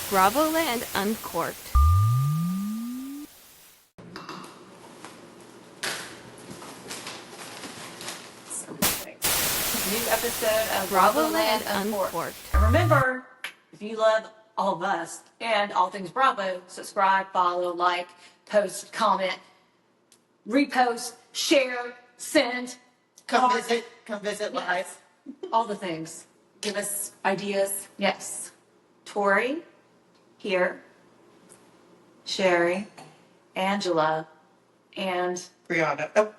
Bravoland Uncorked. New episode of Bravoland Bravoland Uncorked. Uncorked. And remember, if you love all of us and all things Bravo, subscribe, follow, like, post, comment, repost, share, send, Come heart. visit live. All the things. Give us ideas. Yes. Tori, here, Sherry, Angela, and Brianna. Oh,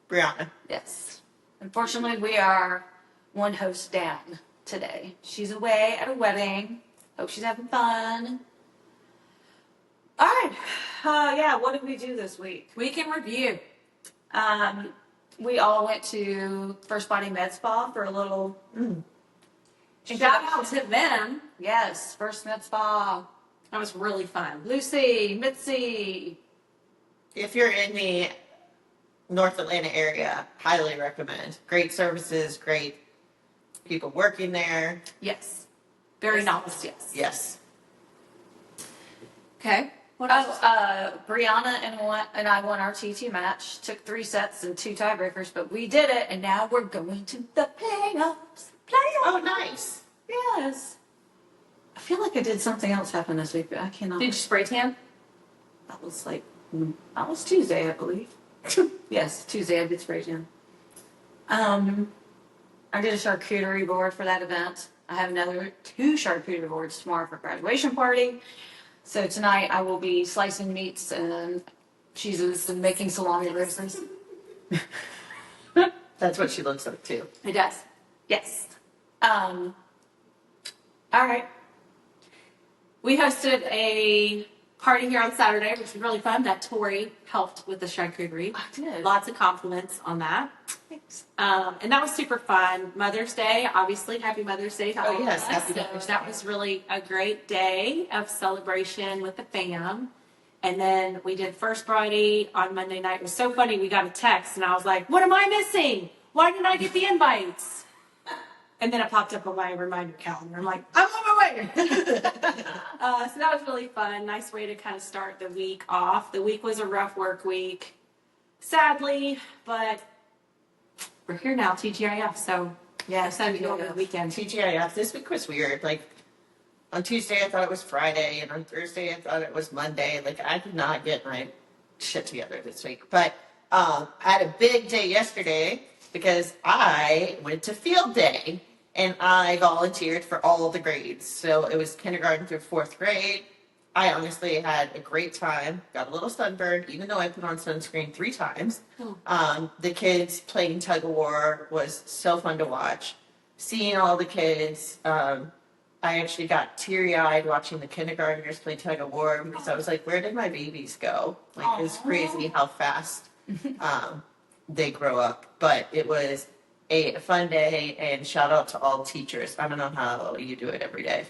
Brianna. yes. Unfortunately, we are one host down today. She's away at a wedding. Hope she's having fun. All right. Yeah, what did we do this week? Week in review. We all went to First Body Med Spa for a little. Shout out to them. Yes, First Med Spa. That was really fun. Lucy, Mitzi. If you're in the North Atlanta area, highly recommend. Great services, great people working there. Yes. Very nice. Yes. Yes. Okay. What else? Brianna and I won our TT match. Took 3 sets and 2 tiebreakers, but we did it, and now we're going to the playoffs. Oh, nice. Yes. I feel like I did something else happen this week, but I cannot. Did you spray tan? That was Tuesday, I believe. Yes, Tuesday I did spray tan. I did a charcuterie board for that event. I have another 2 charcuterie boards tomorrow for graduation party. So tonight I will be slicing meats and cheeses and making salami roasts. That's what she looks like too. It does. Yes. All right. We hosted a party here on Saturday, which was really fun. That Tori helped with the charcuterie. I did. Lots of compliments on that. Thanks. And that was super fun. Mother's Day, obviously, happy Mother's Day to all yes, of us. happy So Mother's that Day. was really a great day of celebration with the fam. And then we did First Friday on Monday night. It was so funny. We got a text, and I was like, what am I missing? Why didn't I get the invites? And then it popped up on my reminder calendar. I'm like, I'm on my way. So that was really fun. Nice way to kind of start the week off. The week was a rough work week, sadly, but we're here now, TGIF. So yeah, it's time to go over the weekend. TGIF, this week was weird. Like, on Tuesday I thought it was Friday, and on Thursday I thought it was Monday. Like, I could not get my shit together this week. But I had a big day yesterday because I went to field day, and I volunteered for all of the grades. So it was kindergarten through 4th grade. I honestly had a great time. Got a little sunburned, even though I put on sunscreen 3 times. The kids playing tug of war was so fun to watch. Seeing all the kids, I actually got teary-eyed watching the kindergartners play tug of war because I was like, where did my babies go? Like, it's crazy how fast they grow up. But it was a fun day, and shout out to all teachers. I don't know how you do it every day.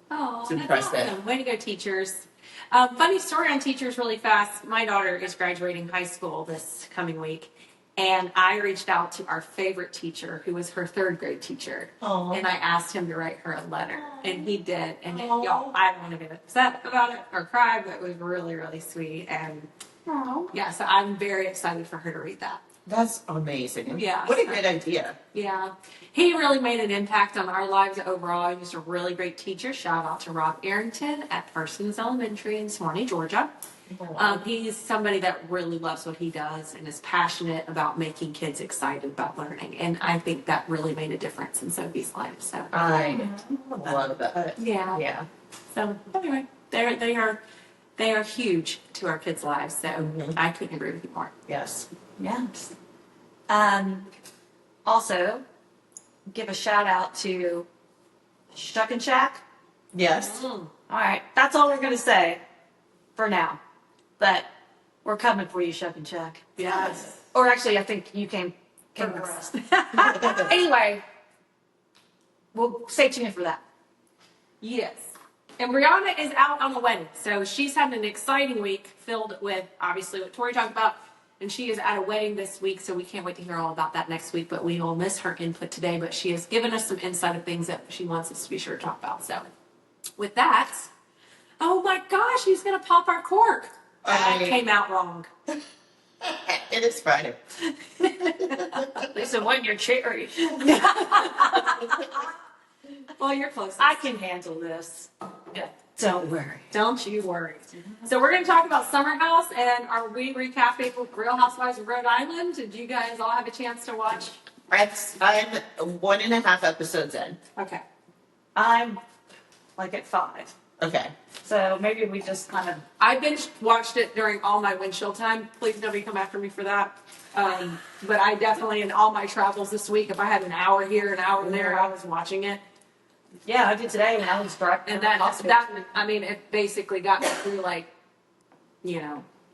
Oh, It's that's impressive. awesome. Way to go, teachers. Funny story on teachers really fast. My daughter is graduating high school this coming week, and I reached out to our favorite teacher, who was her 3rd grade teacher, Aw. and I asked him to write her a letter, and he did. And y'all, I don't want to get upset about it or cry, but it was really, really sweet. And yeah, so I'm very excited for her to read that. That's amazing. Yeah. What a good idea. Yeah, he really made an impact on our lives overall. He was a really great teacher. Shout out to Rob Arrington at Parsons Elementary in Swanee, Georgia. He's somebody that really loves what he does and is passionate about making kids excited about learning. And I think that really made a difference in Sophie's life. So I love that. yeah. Yeah. So anyway, they are huge to our kids' lives. So I couldn't agree with you more. Yes. Yes. Also, give a shout out to Shuck and Shack. Yes. All right, that's all we're gonna say for now. But we're coming for you, Shuck and Shack. Yes. Or actually, I think you came for us. Anyway, we'll stay tuned for that. Yes. And Brianna is out on the wedding. So she's had an exciting week filled with, obviously, what Tori talked about. And she is at a wedding this week, so we can't wait to hear all about that next week. But we will miss her input today. But she has given us some insight of things that she wants us to be sure to talk about. So with that, oh my gosh, he's going to pop our cork. And I came out wrong. It is Friday. Lisa, what your cherry? Well, you're close. I can handle this. Yeah, don't worry. Don't you worry. So we're going to talk about Summer House, and are we recapping Real Housewives of Rhode Island? Did you guys all have a chance to watch? I'm 1.5 episodes in. Okay. I'm like at 5. Okay. So maybe we just kind of. I binge watched it during all my windshield time. Please nobody come after me for that. But I definitely, in all my travels this week, if I had an hour here, an hour there, I was watching it. Yeah, I did today when I was driving. And it basically got me through, like,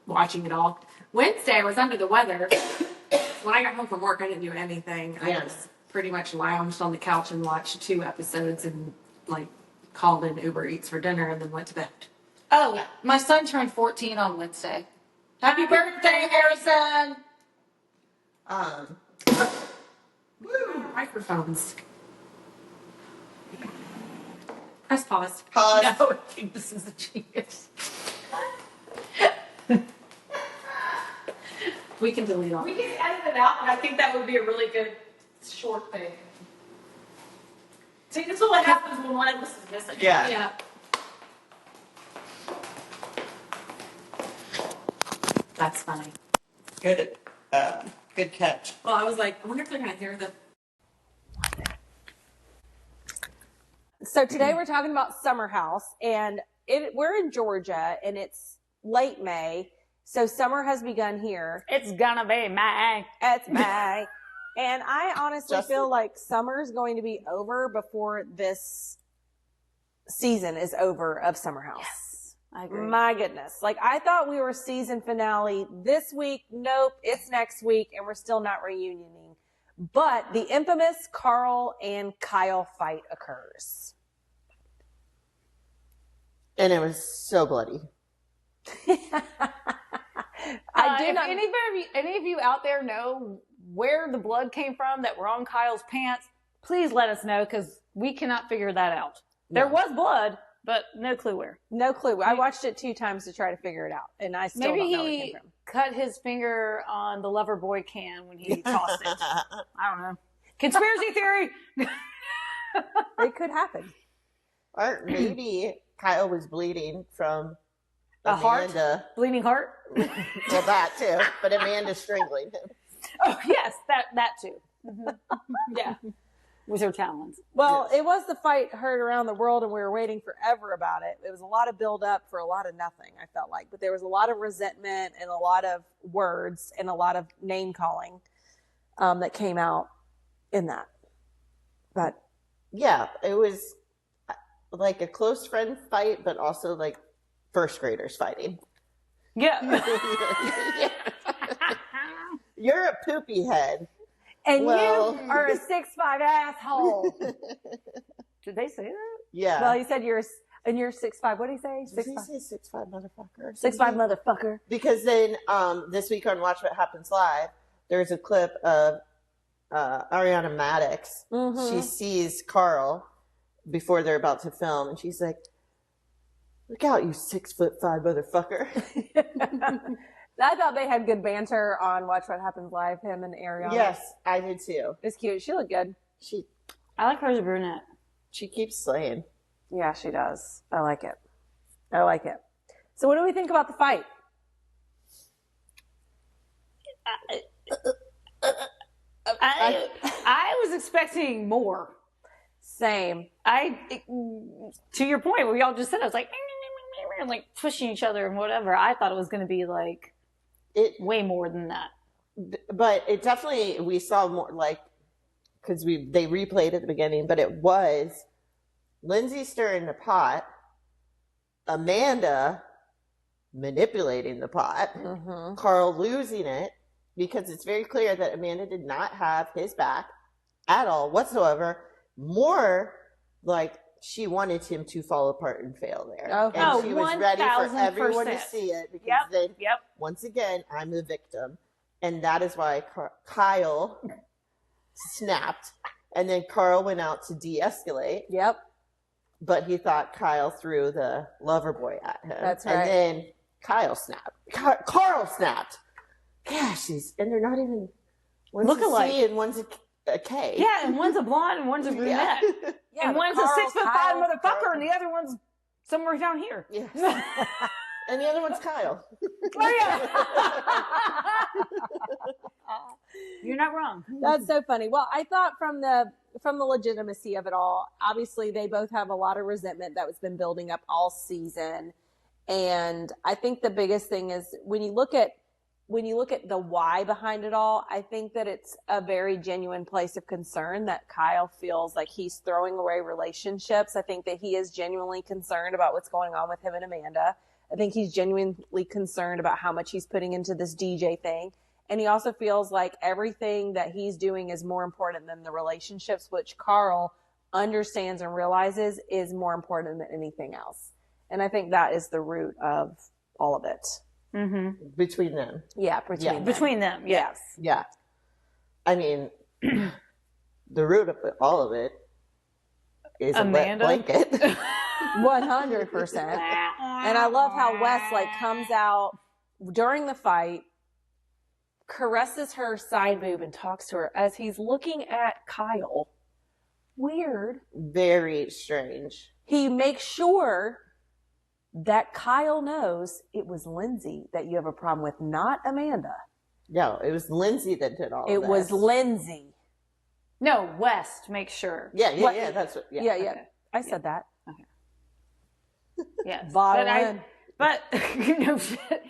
watching it all. Wednesday, I was under the weather. When I got home from work, I didn't do anything. I just pretty much lounged on the couch and watched 2 episodes and, like, called in Uber Eats for dinner and then went to bed. Oh, my son turned 14 on Wednesday. Happy birthday, Harrison! Microphones. Press pause. Pause. No, I think this is a genius. We can delete all. We can edit it out, but I think that would be a really good short thing. See, this is what happens when one of us is missing. Yeah. That's funny. Good. Good catch. Well, I was like, I wonder if they're going to hear the. So today we're talking about Summer House, and we're in Georgia, and it's late May, so summer has begun here. It's gonna be May. It's May. And I honestly Justin? feel like summer's going to be over before this season is over of Summer House. Yes, I agree. My goodness. Like, I thought we were season finale this week. Nope, it's next week, and we're still not reunioning. But the infamous Carl and Kyle fight occurs. And it was so bloody. I do if not. any of you out there know where the blood came from that were on Kyle's pants, please let us know, because we cannot figure that out. There No. was blood, but no clue where. No clue. I watched it 2 times to try to figure it out, and I still Maybe don't know where it he came from. cut his finger on the Loverboy can when he tossed it. I don't know. Conspiracy theory. It could happen. Or maybe Kyle was bleeding from A heart? Amanda. Bleeding heart. Well, that too. But Amanda strangling him. Oh yes, that too. Yeah, with her talons. Well, it was the fight heard around the world, and we were waiting forever about it. It was a lot of build up for a lot of nothing, I felt like. But there was a lot of resentment and a lot of words and a lot of name calling that came out in that. But Yeah, it was like a close friend fight, but also like first graders fighting. Yeah. You're a poopy head. and Well- you are a 6'5" asshole. Did they say that? Yeah. Well, he said you're 6'5". What did he say? Did he 6'5". say 6'5" motherfucker? 6'5" motherfucker. Because then this week on Watch What Happens Live, there's a clip of Ariana Maddox. Mhm. She sees Carl before they're about to film, and she's like, "Look out, you 6'5" motherfucker." I thought they had good banter on Watch What Happens Live, him and Ariana. Yes, I did too. It's cute. She looked good. I like her as a brunette. She keeps slaying. Yeah, she does. I like it. So what do we think about the fight? I was expecting more. Same. To your point, we all just said, I was like pushing each other and whatever. I thought it was going to be like way more than that. But it definitely, we saw more, like, because they replayed at the beginning, but it was Lindsay stirring the pot, Amanda manipulating the pot, Mm-hmm. Carl losing it, because it's very clear that Amanda did not have his back at all whatsoever. More like she wanted him to fall apart and fail there. Okay. And she was ready for everyone to 1000%. see it, because Yep. then, Yep. once again, I'm the victim. And that is why Kyle snapped. And then Carl went out to de-escalate. Yep. but he thought Kyle threw the lover boy at him. That's right. And then Kyle snapped. Carl snapped. Gosh, and they're not even, one's Look-alike. a C and one's a K. Yeah, and one's a blonde and one's a brunette. Yeah, And but one's Carl, a 6'5" Kyle, motherfucker, and the other one's somewhere down here. Yes. And the other one's Kyle. Oh yeah. You're not wrong. That's so funny. Well, I thought from the legitimacy of it all, obviously they both have a lot of resentment that was been building up all season. And I think the biggest thing is when you look at the why behind it all, I think that it's a very genuine place of concern that Kyle feels like he's throwing away relationships. I think that he is genuinely concerned about what's going on with him and Amanda. I think he's genuinely concerned about how much he's putting into this DJ thing. And he also feels like everything that he's doing is more important than the relationships, which Carl understands and realizes is more important than anything else. And I think that is the root of all of it. Mm-hmm. Between them. Yeah, Between them, yes. Yeah. I mean, the root of all of it is Amanda? a wet blanket. 100%. And I love how Wes comes out during the fight, caresses her side boob and talks to her as he's looking at Kyle. Weird. Very strange. He makes sure that Kyle knows it was Lindsay that you have a problem with, not Amanda. No, it was Lindsay that did all of It this. was Lindsay. No, West, make sure. Yeah, that's what, Yeah. Okay. I said that. Yes. Violin. But no shit.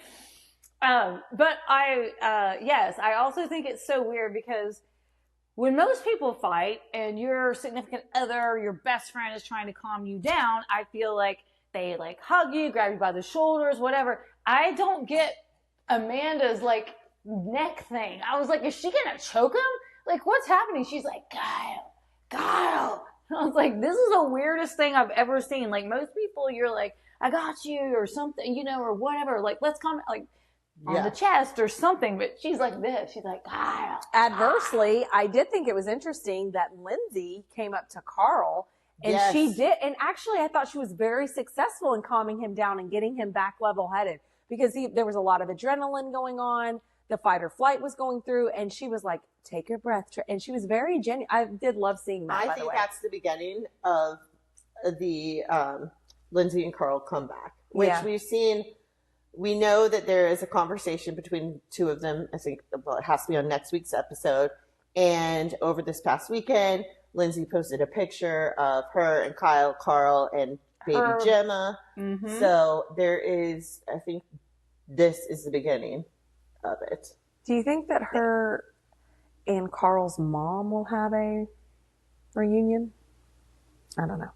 But yes, I also think it's so weird because when most people fight and your significant other, your best friend is trying to calm you down, I feel like they hug you, grab you by the shoulders, whatever. I don't get Amanda's neck thing. I was like, is she gonna choke him? Like, what's happening? She's like, Kyle. I was like, this is the weirdest thing I've ever seen. Like, most people, you're like, I got you, or something, or whatever. Like, let's comment, on the chest or something. But she's like this. She's like, Kyle. Adversely, I did think it was interesting that Lindsay came up to Carl and she did. And actually, I thought she was very successful in calming him down and getting him back level-headed because there was a lot of adrenaline going on. The fight or flight was going through, and she was like, take your breath. And she was very genuine. I did love seeing that, I think that's the beginning of the Lindsay and Carl comeback, which we've seen. We know that there is a conversation between the two of them. I think, it has to be on next week's episode. And over this past weekend, Lindsay posted a picture of her and Kyle, Carl, and baby Gemma. Mm-hmm. So there is, I think this is the beginning of it. Do you think that her and Carl's mom will have a reunion? I don't know.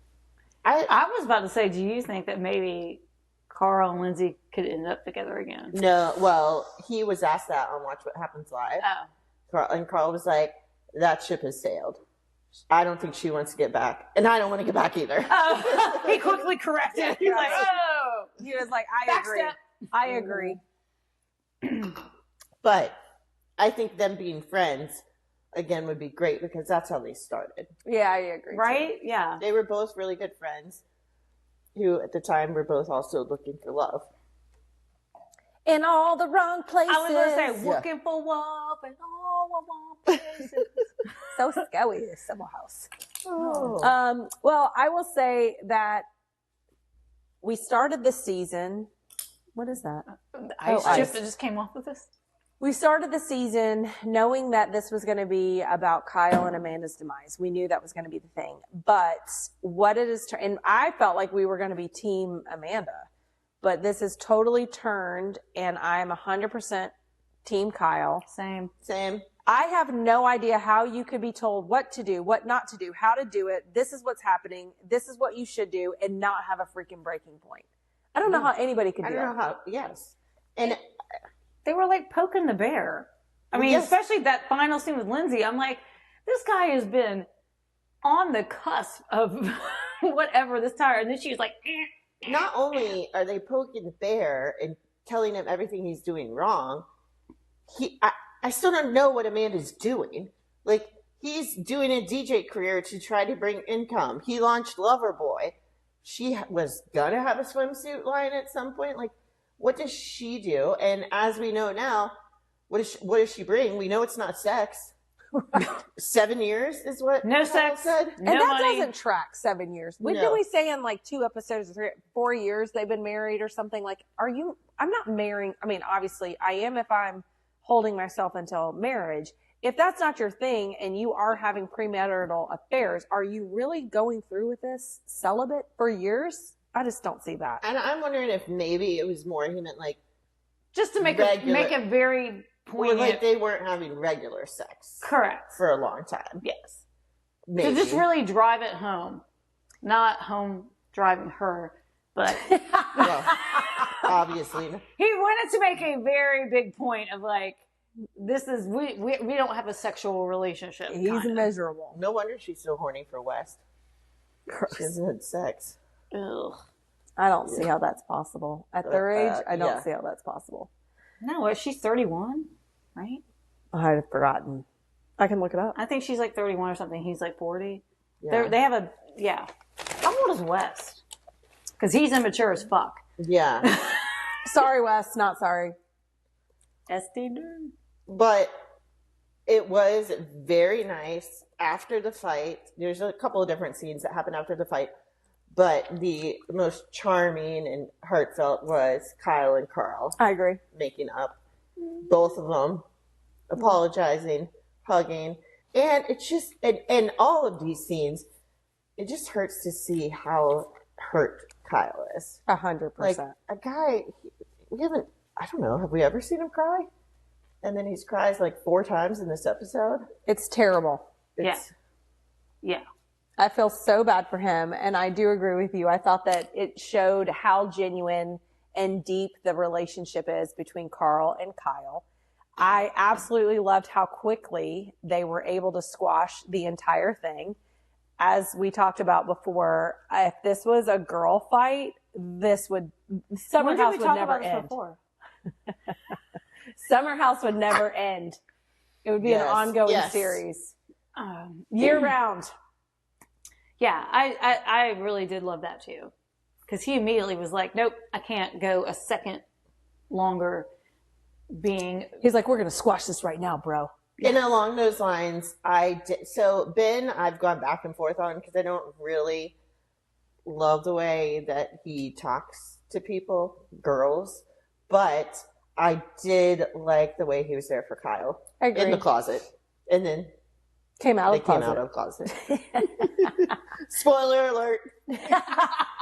I was about to say, do you think that maybe Carl and Lindsay could end up together again? No, well, he was asked that on Watch What Happens Live. Oh. Carl was like, that ship has sailed. I don't think she wants to get back. And I don't want to get back either. Oh, he quickly corrected. He's like, oh. He was like, I agree. Backstep. I agree. But I think them being friends, again, would be great because that's how they started. Yeah, I agree. Right? Yeah. They were both really good friends who, at the time, were both also looking for love. In all the wrong places. I was going to say, looking for love in all the wrong places. So scary, the Summer House. Oh. Well, I will say that we started the season. What is that? The ice ice. chip that just came off with us. We started the season knowing that this was going to be about Kyle and Amanda's demise. We knew that was going to be the thing. But what it is, and I felt like we were going to be Team Amanda, but this is totally turned, and I'm 100% Team Kyle. Same. I have no idea how you could be told what to do, what not to do, how to do it. This is what's happening. This is what you should do, and not have a freaking breaking point. I don't know how anybody could do I don't it. know how, yes. And They were like poking the bear. I mean, Yes. especially that final scene with Lindsay. I'm like, this guy has been on the cusp of whatever this tire. And then she's like, not only are they poking the bear and telling him everything he's doing wrong, I still don't know what Amanda's doing. Like, he's doing a DJ career to try to bring income. He launched Loverboy. she was gonna have a swimsuit line at some point. Like, what does she do? And as we know now, what does she bring? We know it's not sex. 7 years is what No Kyle sex. said. No and that money. doesn't track 7 years. When No. did we say in like 2 episodes, 4 years they've been married or something? Like, I'm not marrying. I mean, obviously I am if I'm holding myself until marriage. If that's not your thing and you are having premarital affairs, are you really going through with this celibate for years? I just don't see that. And I'm wondering if maybe it was more he meant like, Just to make Regular- a very poignant. like they weren't having regular sex Correct. for a long time. Yes. Maybe. To just really drive it home, not home driving her, but Well, obviously. he wanted to make a very big point of like, this is we don't have a sexual relationship. He's kinda. miserable. No wonder she's so horny for West. She hasn't had sex. Ugh. I don't see how that's possible. At their age, I don't yeah. see how that's possible. No, she's 31, right? I'd have forgotten. I can look it up. I think she's like 31 or something. He's like 40. Yeah. They have How old is West? Because he's immature as fuck. Yeah. Sorry, Wes, not sorry. SD dude. But it was very nice after the fight. There's a couple of different scenes that happen after the fight. But the most charming and heartfelt was Kyle and Carl I agree. making up. Both of them apologizing, hugging. And it's just, and all of these scenes, it just hurts to see how hurt Kyle is. 100%. Like, a guy, we haven't, I don't know, have we ever seen him cry? And then he's cries like 4 times in this episode. It's terrible. It's, Yeah. I feel so bad for him, and I do agree with you. I thought that it showed how genuine and deep the relationship is between Carl and Kyle. I absolutely loved how quickly they were able to squash the entire thing. As we talked about before, if this was a girl fight, Summer When did House we would talk never about this end. before? Summer House would never end. It would be Yes, an ongoing yes. series, year round. Yeah, I really did love that too. Because he immediately was like, nope, I can't go a second longer being. He's like, we're going to squash this right now, bro. and along those lines, so Ben, I've gone back and forth on because I don't really love the way that he talks to people, girls, but I did like the way he was there for Kyle I agree. in the closet. And then Came out they of the came closet. out of the closet. Spoiler alert.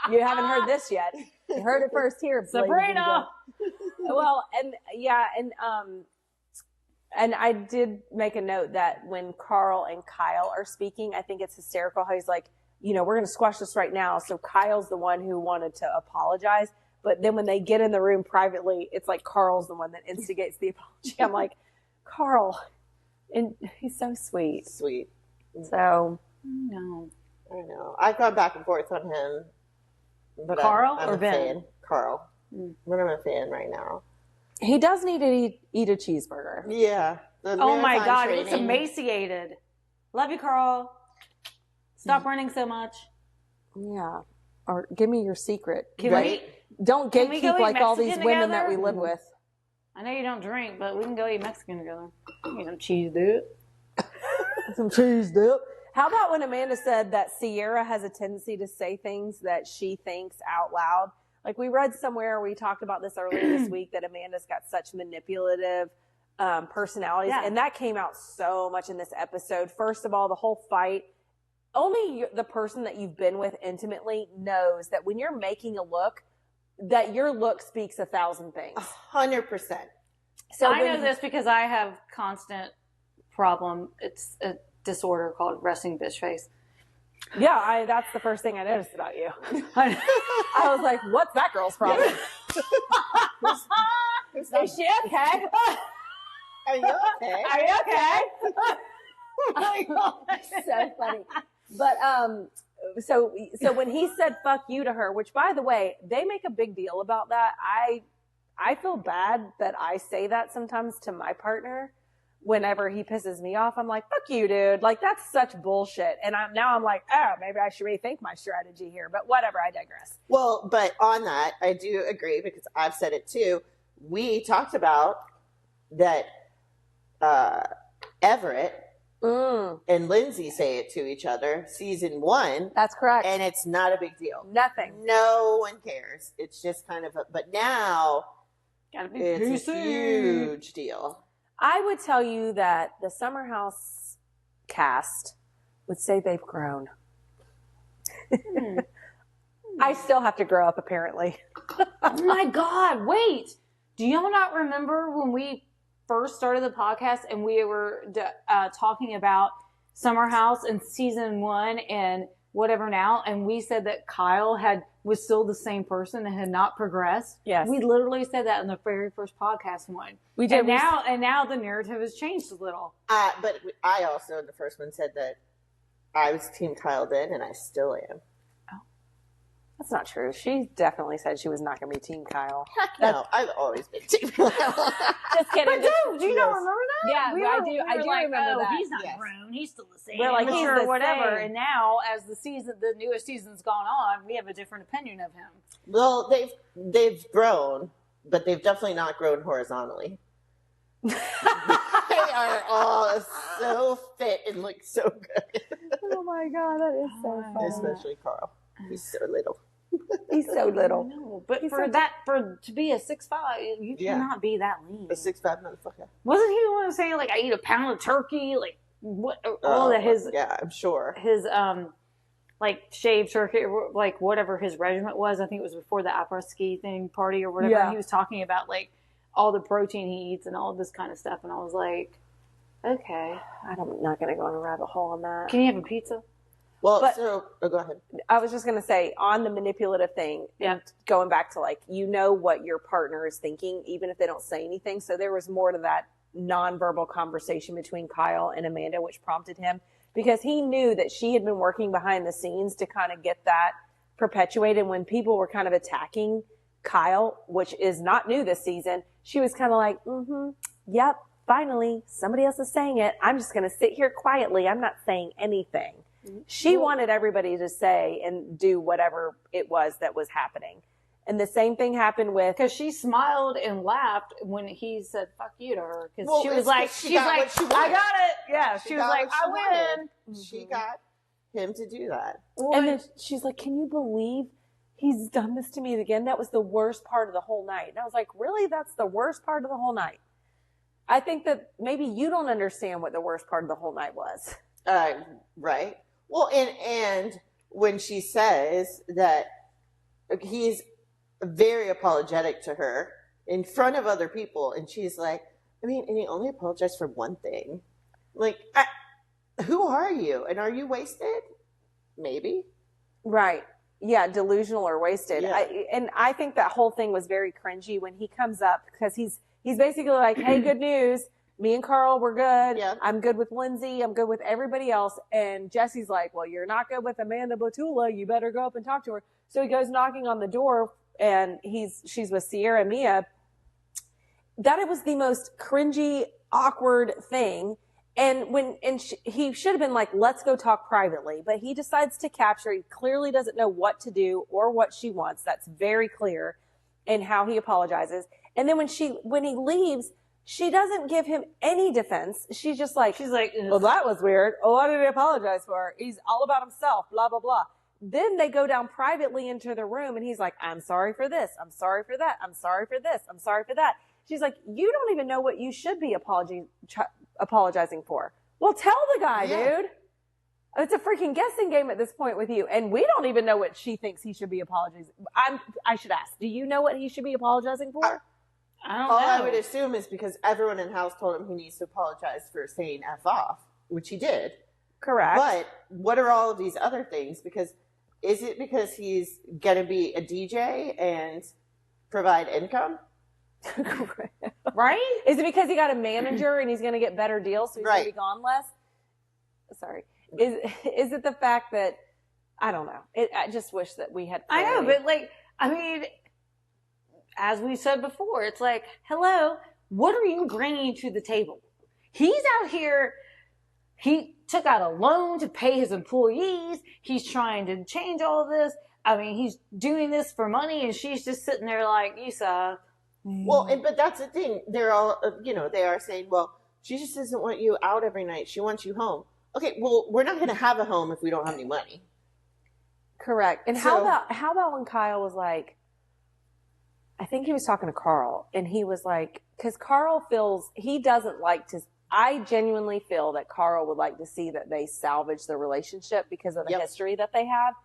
You haven't heard this yet. You heard it first here, ladies and Sabrina! gentlemen. Well, and yeah, and I did make a note that when Carl and Kyle are speaking, I think it's hysterical how he's like, we're going to squash this right now. So Kyle's the one who wanted to apologize. But then when they get in the room privately, it's like Carl's the one that instigates the apology. I'm like, Carl. And he's so sweet. Sweet. So, No. I know. I've gone back and forth on him. But Carl I'm or a Ben? fan. Carl. But I'm a fan right now. he does need to eat a cheeseburger. Yeah. The Oh my marathon God, he looks training. emaciated. Love you, Carl. Stop running so much. Yeah. Or give me your secret. Can Right? Don't Can we go gatekeep eat like all these Mexican women that we together? live with. I know you don't drink, but we can go eat Mexican together. Eat some cheese, dude. Some cheese dip. How about when Amanda said that Sierra has a tendency to say things that she thinks out loud? Like we read somewhere, we talked about this earlier this week, that Amanda's got such manipulative personalities. Yeah. And that came out so much in this episode. First of all, the whole fight, only the person that you've been with intimately knows that when you're making a look, that your look speaks 1,000 things. 100%. So I when- know this because I have constant problem. It's a disorder called resting bitch face. Yeah, that's the first thing I noticed about you. I was like, what's that girl's problem? Is she okay? Are you okay? Are you okay? So funny. But so when he said "fuck you" to her, which by the way, they make a big deal about that. I feel bad that I say that sometimes to my partner, whenever he pisses me off, I'm like, fuck you, dude. Like, that's such bullshit. And I'm like, oh, maybe I should rethink my strategy here. But whatever, I digress. Well, but on that, I do agree because I've said it too. We talked about that Everett and Lindsay say it to each other, season 1. That's correct. And it's not a big deal. Nothing. No one cares. It's just kind of but now Gotta be it's a PC. huge deal. I would tell you that the Summer House cast would say they've grown. I still have to grow up, apparently. Oh my God, wait. Do y'all not remember when we first started the podcast and we were talking about Summer House in season 1 and whatever now, and we said that Kyle was still the same person and had not progressed? Yes. We literally said that in the very first podcast one. We did. And now the narrative has changed a little. But I also, in the first one, said that I was Team Kyle then, and I still am. That's not true. She definitely said she was not going to be Team Kyle. No, I've always been Team Kyle. Just kidding. Do you not remember that? Yeah, I do. I do like, remember that. He's not Yes. grown. He's still the same. We're like, he's the whatever. same. And now, as the newest season's gone on, we have a different opinion of him. Well, they've grown, but they've definitely not grown horizontally. They are all so fit and look so good. Oh my God, that is so funny. Especially Carl. He's so little. He's so little. No, but He's to be a 6'5", you Yeah. cannot be that lean. A 6'5" motherfucker. Wasn't he the one saying like I eat a pound of turkey, like what? All of his Yeah, I'm sure. like shaved turkey, or like whatever his regiment was. I think it was before the après ski thing party or whatever. Yeah. He was talking about like all the protein he eats and all this kind of stuff, and I was like, okay, I'm not going to go on a rabbit hole on that. can you have a pizza? Well, But- go ahead. I was just going to say on the manipulative thing, Yeah. and going back to like, you know what your partner is thinking, even if they don't say anything. So there was more to that nonverbal conversation between Kyle and Amanda, which prompted him because he knew that she had been working behind the scenes to kind of get that perpetuated when people were kind of attacking Kyle, which is not new this season. She was kind of like, yep, finally, somebody else is saying it. I'm just going to sit here quietly. I'm not saying anything. She wanted everybody to say and do whatever it was that was happening. And the same thing happened with, Because she smiled and laughed when he said "fuck you" to her. Because Well, she it's was like, 'cause she she's got like, what she I wanted. got it. Yeah, She she was got like, what she I wanted. win. She got him to do that. and then she's like, can you believe he's done this to me again? That was the worst part of the whole night. And I was like, really? That's the worst part of the whole night? I think that maybe you don't understand what the worst part of the whole night was. Right. Well, and when she says that he's very apologetic to her in front of other people, and she's like, I mean, and he only apologized for one thing. Like, who are you? And are you wasted? Maybe. Right. Yeah, delusional or wasted. Yeah. I think that whole thing was very cringy when he comes up because he's basically like, hey, good news. Me and Carl, we're good. Yeah. I'm good with Lindsay. I'm good with everybody else. And Jesse's like, well, you're not good with Amanda Batula. You better go up and talk to her. So he goes knocking on the door and she's with Sierra Mia. That it was the most cringy, awkward thing. And he should have been like, let's go talk privately, but he decides to capture. He clearly doesn't know what to do or what she wants. That's very clear in how he apologizes. And then when he leaves, she doesn't give him any defense. She's just like, well, that was weird. Oh, what did he apologize for? He's all about himself, blah, blah, blah. Then they go down privately into the room and he's like, I'm sorry for this. I'm sorry for that. I'm sorry for this. I'm sorry for that. She's like, you don't even know what you should be apologizing for. Well, tell the guy, dude. It's a freaking guessing game at this point with you. And we don't even know what she thinks he should be apologizing. I should ask, do you know what he should be apologizing for? I don't All know. I would assume is because everyone in the house told him he needs to apologize for saying F off, which he did. Correct. But what are all of these other things? Because is it because he's going to be a DJ and provide income? Right? Is it because he got a manager and he's going to get better deals, so he's going to be gone less? Sorry. Is it the fact that, I don't know. I just wish that we had I know, clarity. but like, I mean, as we said before, it's like, hello, what are you bringing to the table? He's out here. He took out a loan to pay his employees. He's trying to change all of this. I mean, he's doing this for money, and she's just sitting there like, you suck. Well, but that's the thing. They're all, they are saying, well, she just doesn't want you out every night. She wants you home. Okay, well, we're not going to have a home if we don't have any money. Correct. And So- how about when Kyle was like, I think he was talking to Carl, and he was like, because Carl he doesn't like to, I genuinely feel that Carl would like to see that they salvage the relationship because of the Yep. history that they have.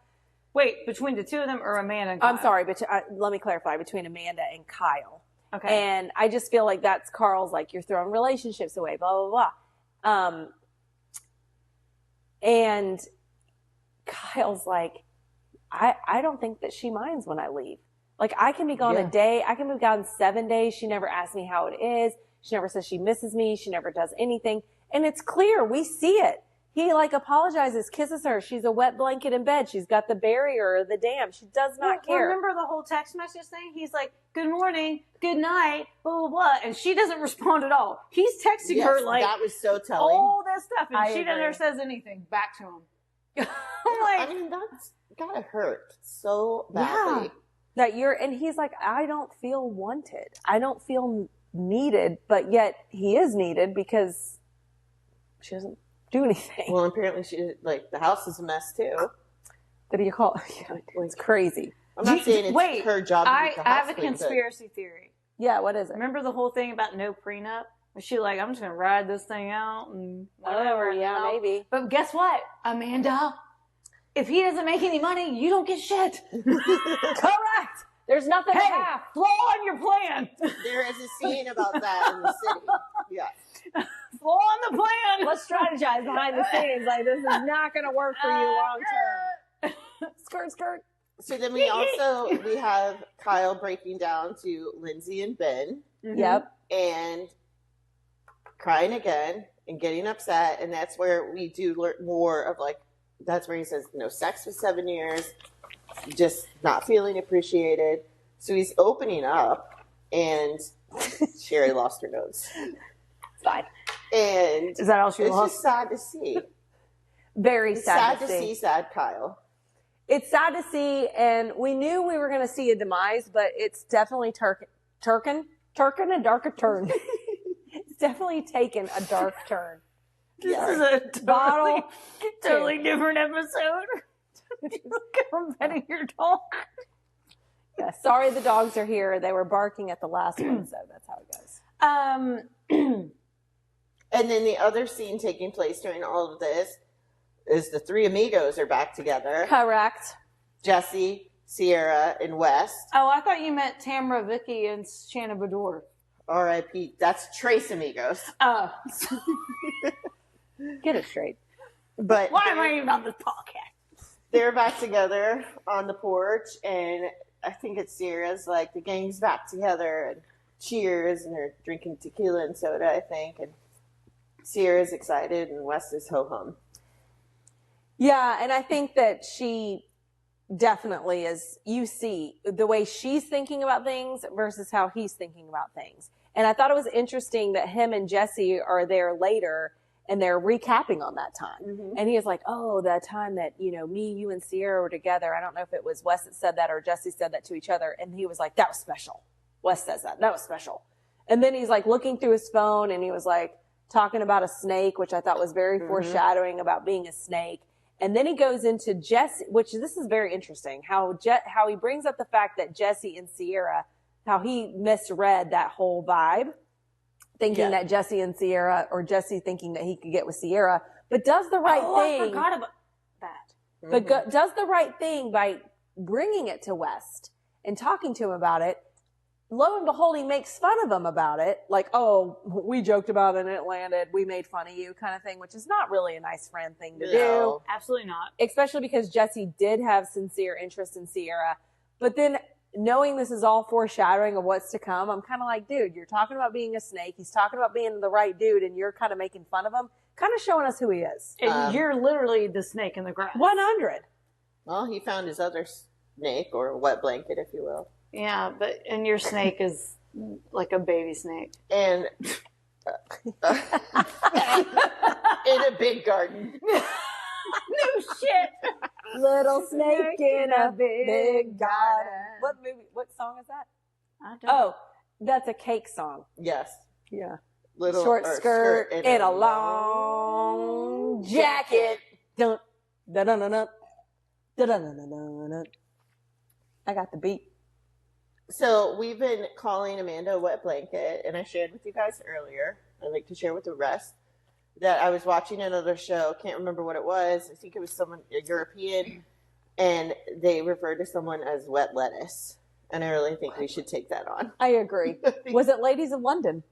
Wait, between the two of them or Amanda and Kyle? I'm sorry, but let me clarify, between Amanda and Kyle. Okay. And I just feel like that's Carl's, like, you're throwing relationships away, blah, blah, blah. And Kyle's like, I don't think that she minds when I leave. Like, I can be gone a day. I can be gone 7 days. She never asks me how it is. She never says she misses me. She never does anything. And it's clear. We see it. He, like, apologizes, kisses her. She's a wet blanket in bed. She's got the barrier or the dam. She does not care. Remember the whole text message thing? He's like, good morning, good night, blah, blah, blah. And she doesn't respond at all. He's texting her, like, that was so telling. all this stuff, and I she agree. never says anything back to him. I'm I like, mean, that's gotta hurt so badly. And he's like, I don't feel wanted. I don't feel needed, but yet he is needed because she doesn't do anything. Well, apparently the house is a mess too. What do you call it? Yeah, it's crazy. I'm not saying it's her job to I keep the house have a clean, but- conspiracy theory. Yeah, what is it? Remember the whole thing about no prenup? Was she like, I'm just going to ride this thing out and whatever. Oh, yeah, maybe. But guess what, Amanda? If he doesn't make any money, you don't get shit. Correct. There's nothing to Hey, have. flaw in your plan. There is a scene about that in the city. Yeah. Flaw in the plan. Let's strategize behind the scenes. Like, this is not going to work for you long term. Skirt, skirt. So then we have Kyle breaking down to Lindsay and Ben Yep. and crying again and getting upset. And that's where we do learn more of, like, that's where he says, no sex for 7 years, just not feeling appreciated. So he's opening up, and Sherry lost her nose. It's fine. And Is that all she it's lost? just sad to see. Very It's sad, sad to see sad Kyle. It's sad to see, and we knew we were going to see a demise, but it's definitely Turkin a darker turn. It's definitely taken a dark turn. This is a Bottle totally different episode. I'm petting your dog. Yeah, sorry the dogs are here. They were barking at the last one, so that's how it goes. And then the other scene taking place during all of this is the three amigos are back together. Correct. Jesse, Sierra, and West. Oh, I thought you meant Tamra, Vicky, and Shanna Bador. R.I.P. That's Trace Amigos. Oh. Get it straight. But Why am I even on this podcast? they're back together on the porch, and I think it's Sierra's like, the gang's back together, and cheers, and they're drinking tequila and soda, I think, and Sierra's excited, and West is ho-hum. Yeah, and I think that she definitely is, you see the way she's thinking about things versus how he's thinking about things. And I thought it was interesting that him and Jesse are there later and they're recapping on that time. Mm-hmm. And he was like, oh, that time that, me, you, and Sierra were together. I don't know if it was Wes that said that or Jesse said that to each other. And he was like, that was special. Wes says that. That was special. And then he's like looking through his phone and he was like talking about a snake, which I thought was very foreshadowing about being a snake. And then he goes into Jesse, which this is very interesting, how he brings up the fact that Jesse and Sierra, how he misread that whole vibe, thinking that Jesse and Sierra, or Jesse thinking that he could get with Sierra, but does the right thing. I forgot about that. But does the right thing by bringing it to West and talking to him about it. Lo and behold, he makes fun of him about it. Like, oh, we joked about it and it landed. We made fun of you kind of thing, which is not really a nice friend thing to do. Absolutely not. Especially because Jesse did have sincere interest in Sierra. But then knowing this is all foreshadowing of what's to come, I'm kind of like, dude, you're talking about being a snake. He's talking about being the right dude and you're kind of making fun of him, kind of showing us who he is. And you're literally the snake in the grass. 100. Well, he found his other snake, or wet blanket, if you will. Yeah, and your snake is like a baby snake. And in a big garden. No shit. Little snake in a big garden. What movie? What song is that? I don't Oh, that's a Cake song. Yes. Yeah. Little Short or skirt and a long jacket. Dun, dun, dun, dun, dun. Dun, dun, dun, dun, dun, dun. I got the beat. So we've been calling Amanda a wet blanket, and I shared with you guys earlier. I'd like to share with the rest that I was watching another show. Can't remember what it was. I think it was someone European, and they referred to someone as wet lettuce. And I really think we should take that on. I agree. Was it Ladies of London?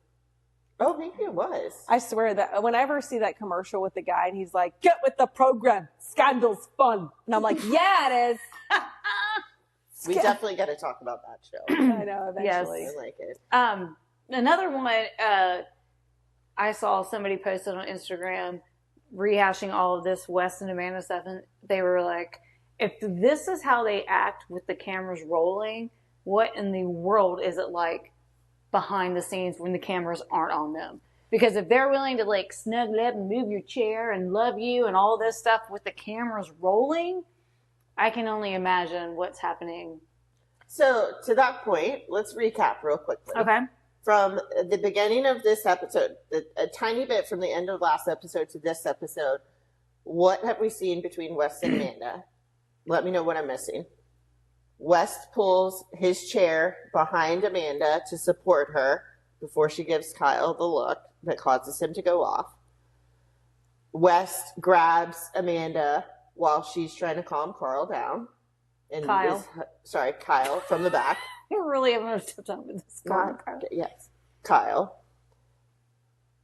Oh, maybe it was. I swear that whenever I see that commercial with the guy and he's like, "Get with the program, scandal's fun," and I'm like, "Yeah, it is." We definitely got to talk about that show. I know eventually. Yes. I like it. Another one, I saw somebody posted on Instagram rehashing all of this West and Amanda stuff, and they were like, if this is how they act with the cameras rolling, what in the world is it like behind the scenes when the cameras aren't on them? Because if they're willing to like snuggle up and move your chair and love you and all this stuff with the cameras rolling, I can only imagine what's happening. So to that point, let's recap real quickly. Okay. From the beginning of this episode, a tiny bit from the end of last episode to this episode, what have we seen between West and Amanda? Let me know what I'm missing. West pulls his chair behind Amanda to support her before she gives Kyle the look that causes him to go off. West grabs Amanda while she's trying to calm Carl down. And Kyle. Kyle from the back. We're really having a tough time with this card. Yes, Kyle.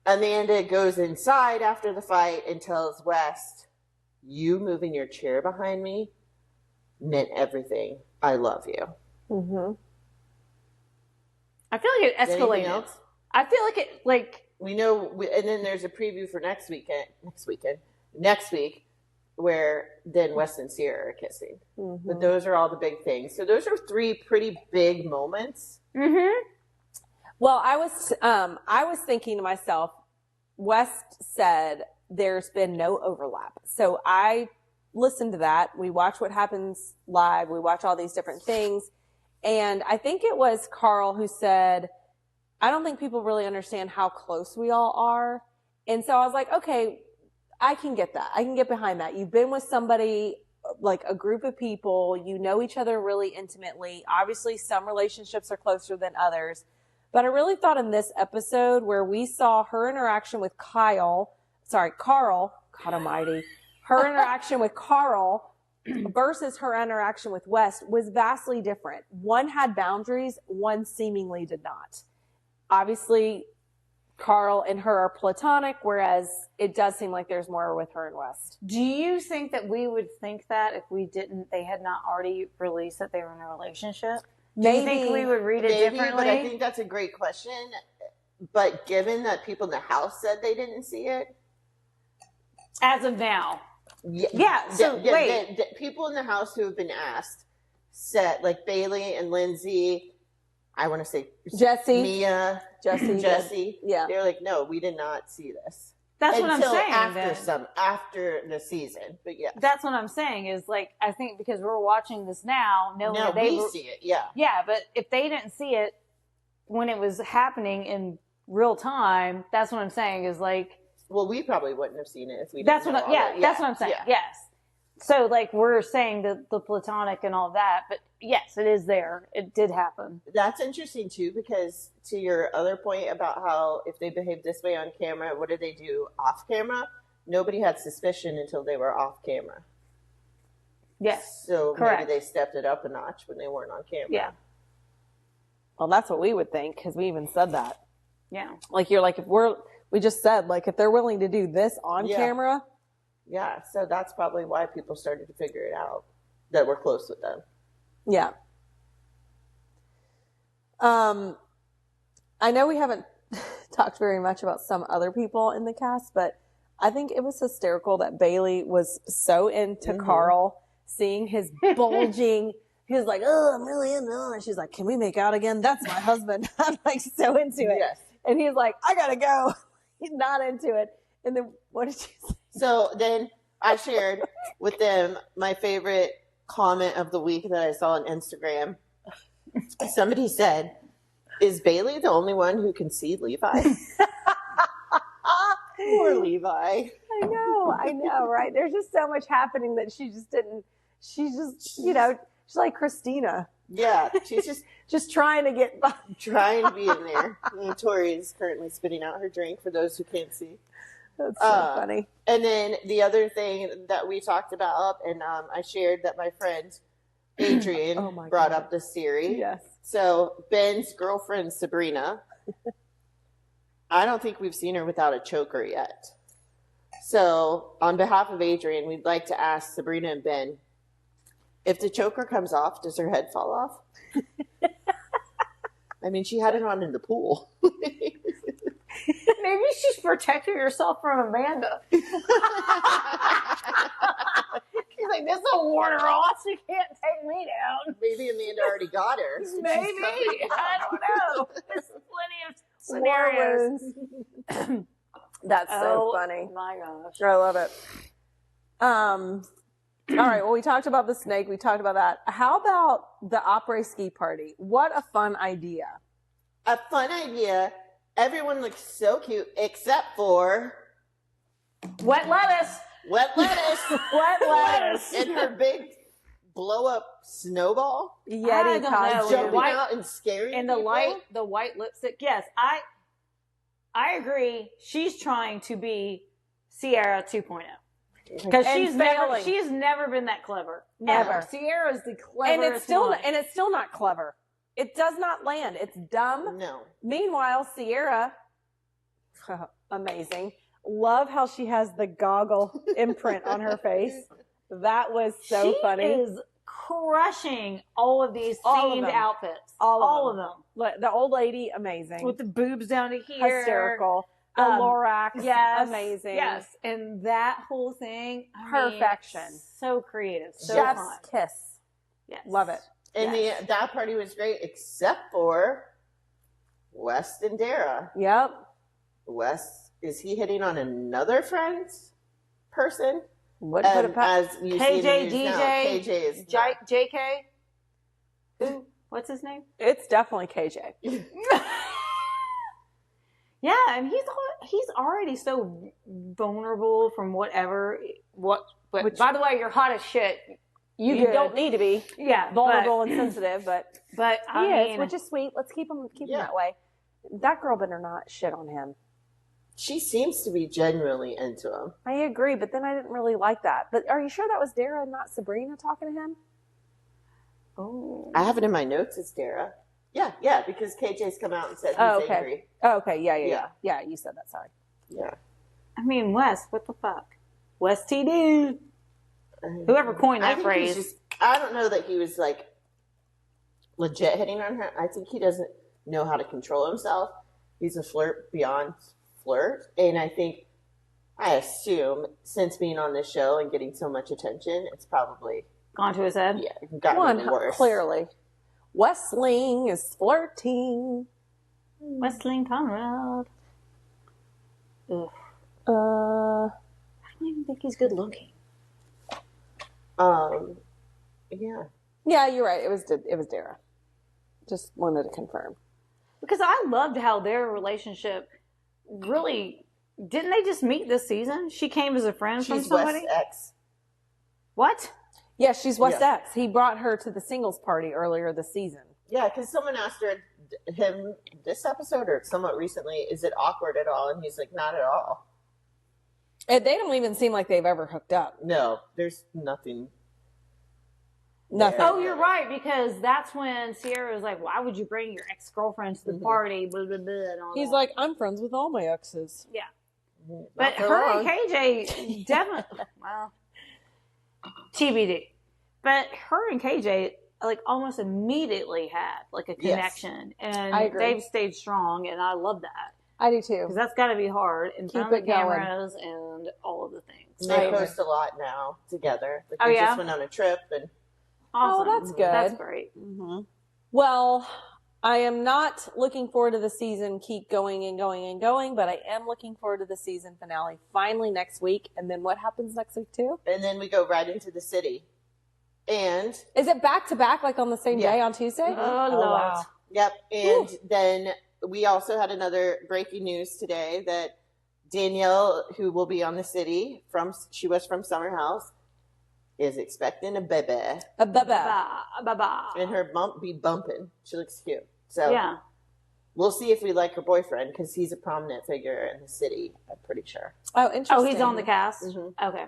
Amanda goes inside after the fight and tells West, "You moving your chair behind me meant everything. I love you." Mm-hmm. I feel like it Anything escalated. else? I feel like it, like, We know, and then there's a preview for next week, where then West and Sierra are kissing. Mm-hmm. But those are all the big things. So those are 3 pretty big moments. Well, I was thinking to myself, West said there's been no overlap. So I listened to that. We watch What Happens Live. We watch all these different things. And I think it was Carl who said, I don't think people really understand how close we all are. And so I was like, okay, I can get that. I can get behind that. You've been with somebody, like a group of people, you know each other really intimately. Obviously, some relationships are closer than others. But I really thought in this episode where we saw her interaction with Carl, God almighty, her interaction with Carl versus her interaction with West was vastly different. One had boundaries, one seemingly did not. Obviously, Carl and her are platonic, whereas it does seem like there's more with her and West. do you think that we would think that if they had not already released that they were in a relationship? Do you think we would read it differently? But I think that's a great question. But given that people in the house said they didn't see it, As of now. yeah. Wait. The people in the house who have been asked said, like Bailey and Lindsay, I want to say Jesse. Mia, Jesse. Yeah. They're like, no, we did not see this. That's what I'm Until saying. after the season. But yeah. That's what I'm saying is like, I think because we're watching this now, knowing No, that they we see it, yeah. Yeah, but if they didn't see it when it was happening in real time, that's what I'm saying is like, Well, we probably wouldn't have seen it if we that's didn't what know I, all yeah, that. that's what I'm saying. Yeah. Yes. So like we're saying the platonic and all that, but yes, it is there. It did happen. That's interesting too, because to your other point about how if they behave this way on camera, what do they do off camera? Nobody had suspicion until they were off camera. Yes. So Correct. maybe they stepped it up a notch when they weren't on camera. Yeah. Well, that's what we would think because we even said that. Yeah. Like you're like, we just said, like, if they're willing to do this on Yeah. camera. Yeah, so that's probably why people started to figure it out, that we're close with them. Yeah. I know we haven't talked very much about some other people in the cast, but I think it was hysterical that Bailey was so into Carl, seeing his bulging. He was like, "Oh, I'm really into it." And she's like, "Can we make out again? That's my husband." I'm like so into it. Yes. And he's like, I gotta go. He's not into it. And then what did you say? So then I shared with them my favorite comment of the week that I saw on Instagram. Somebody said, "Is Bailey the only one who can see Levi?" Poor Levi. I know, right? There's just so much happening that she just, she's like Christina, Yeah, she's just trying to get by. trying to be in there. And Tori is currently spitting out her drink for those who can't see. That's so funny. And then the other thing that we talked about, and I shared that my friend Adrian Oh my brought God. up this theory. Yes. So Ben's girlfriend Sabrina, I don't think we've seen her without a choker yet. So on behalf of Adrian, we'd like to ask Sabrina and Ben, if the choker comes off, does her head fall off? I mean, she had it on in the pool. Maybe she's protecting herself from Amanda. She's like, this will ward her off. She can't take me down. Maybe Amanda already got her. so she's Maybe. covering it I up. don't know. There's plenty of scenarios. War wounds. That's so funny. My gosh. I love it. All right. Well, we talked about the snake. We talked about that. How about the après ski party? What a fun idea. A fun idea. Everyone looks so cute except for Wet lettuce. Wet Lettuce. Wet lettuce. And her big blow up snowball. I Yeti don't know. costume. Jumping white- out and scaring And the people. white lipstick. Yes, I agree. She's trying to be Sierra 2.0. Because And failing. she's never been that clever. Never. Ever. Sierra's the And cleverest it's still not clever. It does not land. It's dumb. No. Meanwhile, Sierra, amazing. Love how she has the goggle imprint on her face. That was so she funny. is crushing all of these All of themed them. outfits. All of them. Look, the old lady, amazing. With the boobs down to here. Hysterical. The Lorax, Yes. amazing. Yes. And that whole thing. I mean, Perfection. so creative. So Chef's fun. kiss. Yes. Love it. And that party was great except for West and Dara. Yep. Wes, is he hitting on another friend's person? What put it As you see in the KJ, news now, DJ, KJ is JK? Who? What's his name? It's definitely KJ. Yeah, and he's already so vulnerable from whatever. But by the way, you're hot as shit. You Good. don't need to be Yeah, vulnerable and sensitive, but But he I is, mean, which is sweet. Let's keep him Yeah. that way. That girl better not shit on him. She seems to be genuinely into him. I agree, but then I didn't really like that. But are you sure that was Dara and not Sabrina talking to him? oh, I have it in my notes as Dara. Yeah, because KJ's come out and said he's Oh, okay. angry. Oh, okay, yeah. Yeah. Yeah, you said that, sorry. Yeah. I mean, Wes, what the fuck? Wes TD. Whoever coined that I think phrase. he's I don't know that he was like legit hitting on her. I think he doesn't know how to control himself. He's a flirt beyond flirt. And I assume since being on this show and getting so much attention, it's probably Gone to his head. gotten worse. Clearly. Westling is flirting. Wesleyan Conrad. Ugh. Uh, I don't even think he's good looking. Yeah. yeah, you're right. It was Dara. Just wanted to confirm. Because I loved how their relationship really didn't they just meet this season? She came as a friend from She's somebody. West's ex. What? Yeah, she's West Yeah. X. He brought her to the singles party earlier this season. Yeah, because someone asked him this episode or somewhat recently, is it awkward at all? And he's like, not at all. And they don't even seem like they've ever hooked up. No, there's nothing. Nothing. Oh, you're right, because that's when Sierra was like, why would you bring your ex-girlfriend to the Mhm. party? Blah, blah, blah, and all He's that. like, I'm friends with all my exes. Yeah. Not But for her long. and KJ definitely, well, TBD. But her and KJ, like, almost immediately had, like, a Yes. connection. And I agree. they've stayed strong, and I love that. I do Because too. that's got to be hard in front of it the going. cameras and all of the things. They Right. post a lot now together. Like Oh, they yeah? just went on a trip and Awesome. Oh, that's good. That's great. Well, I am not looking forward to the season keep going and going and going, but I am looking forward to the season finale finally next week. And then what happens next week too? And then we go right into the city. And Is it back to back, like on the same day on Tuesday? Oh, Lord. Wow. yep. And then we also had another breaking news today that Danielle, who will be on the city she was from Summer House, is expecting a baby. A baba. Ba-ba. And her bump be bumping. She looks cute. So Yeah. we'll see if we like her boyfriend because he's a prominent figure in the city, I'm pretty sure. Oh, interesting. Oh, he's on the cast? Mhm. Okay.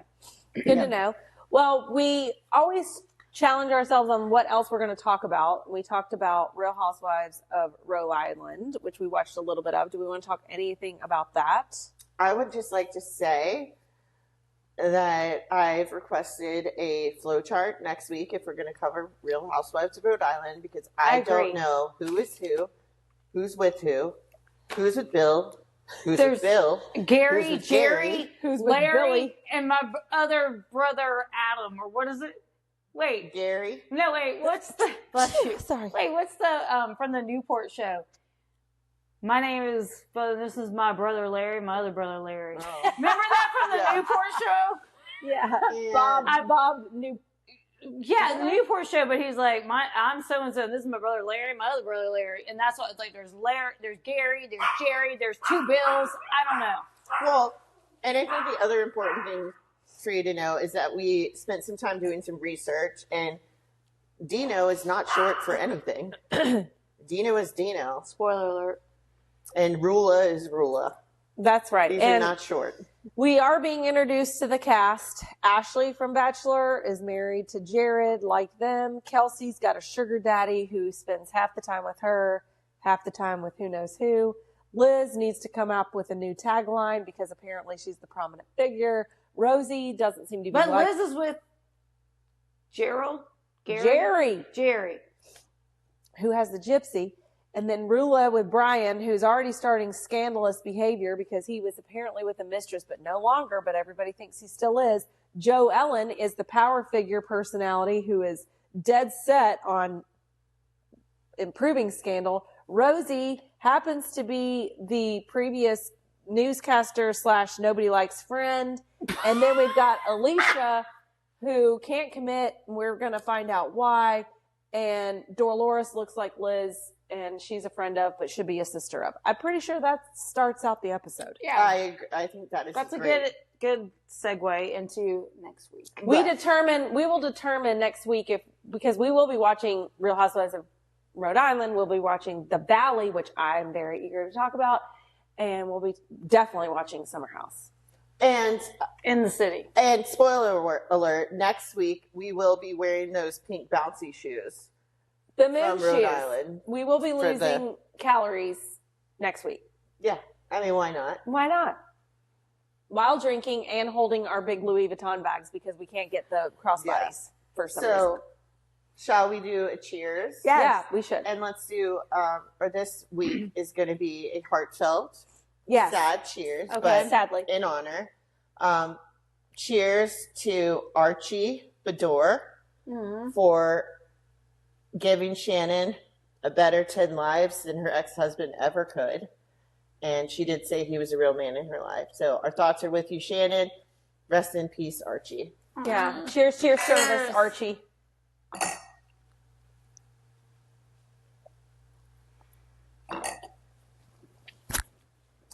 Good to know. Well, we always challenge ourselves on what else we're going to talk about. We talked about Real Housewives of Rhode Island, which we watched a little bit of. Do we want to talk anything about that? I would just like to say that I've requested a flowchart next week if we're going to cover Real Housewives of Rhode Island because I agree. don't know who is who's with who's with Bill, who's There's with Bill, Gary, Who's with Jerry, Jerry? Who's with Larry, Billy? and my other brother Adam, or what is it? Wait, Gary. no, wait. What's the? Bless you. Sorry. Wait, what's the from the Newport show? My name is. But this is my brother Larry. My other brother Larry. Oh. Remember that from the Yeah. Newport show? Yeah. And Bob knew. Yeah, the Newport show. But he's like, I'm so and so. This is my brother Larry. My other brother Larry. And that's what it's like. There's Larry. There's Gary. There's Jerry. There's two Bills. I don't know. Well, and I think the other important thing for you to know is that we spent some time doing some research, and Dino is not short for anything. Dino is Dino, Spoiler alert. and Rula is Rula. That's right. These are And not short. we are being introduced to the cast. Ashley from Bachelor is married to Jared, like them. Kelsey's got a sugar daddy who spends half the time with her, half the time with who knows who. Liz needs to come up with a new tagline because apparently she's the prominent figure. Rosie doesn't seem to be But like Liz is with Gerald. Jerry, who has the gypsy. And then Rula with Brian, who's already starting scandalous behavior because he was apparently with a mistress, but no longer, but everybody thinks he still is. Joe Ellen is the power figure personality who is dead set on improving scandal. Rosie happens to be the previous newscaster / nobody likes friend. And then we've got Alicia, who can't commit. And we're going to find out why. And Dolores looks like Liz, and she's a friend of, but should be a sister of. I'm pretty sure that starts out the episode. Yeah. I agree. I think that is That's a great. good segue into next week. We will determine next week because we will be watching Real Housewives of Rhode Island. We'll be watching The Valley, which I'm very eager to talk about. And we'll be definitely watching Summer House. And In the city. spoiler alert, next week we will be wearing those pink bouncy shoes The moon from Rhode shoes. Island. We will be For losing calories next week. Yeah, I mean, why not? Why not? While drinking and holding our big Louis Vuitton bags because we can't get the crossbodies for some reason. So, shall we do a cheers? Yeah, we should. And let's do, or this week is going to be a heartfelt, Yes. sad cheers, Okay. but Sadly. in honor. Cheers to Archie Bador for giving Shannon a better 10 lives than her ex-husband ever could. And she did say he was a real man in her life. So our thoughts are with you, Shannon. Rest in peace, Archie. Yeah. Cheers to your service, Archie.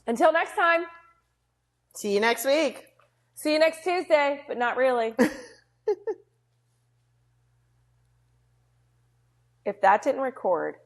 Until next time. See you next week. See you next Tuesday, but not really. If that didn't record,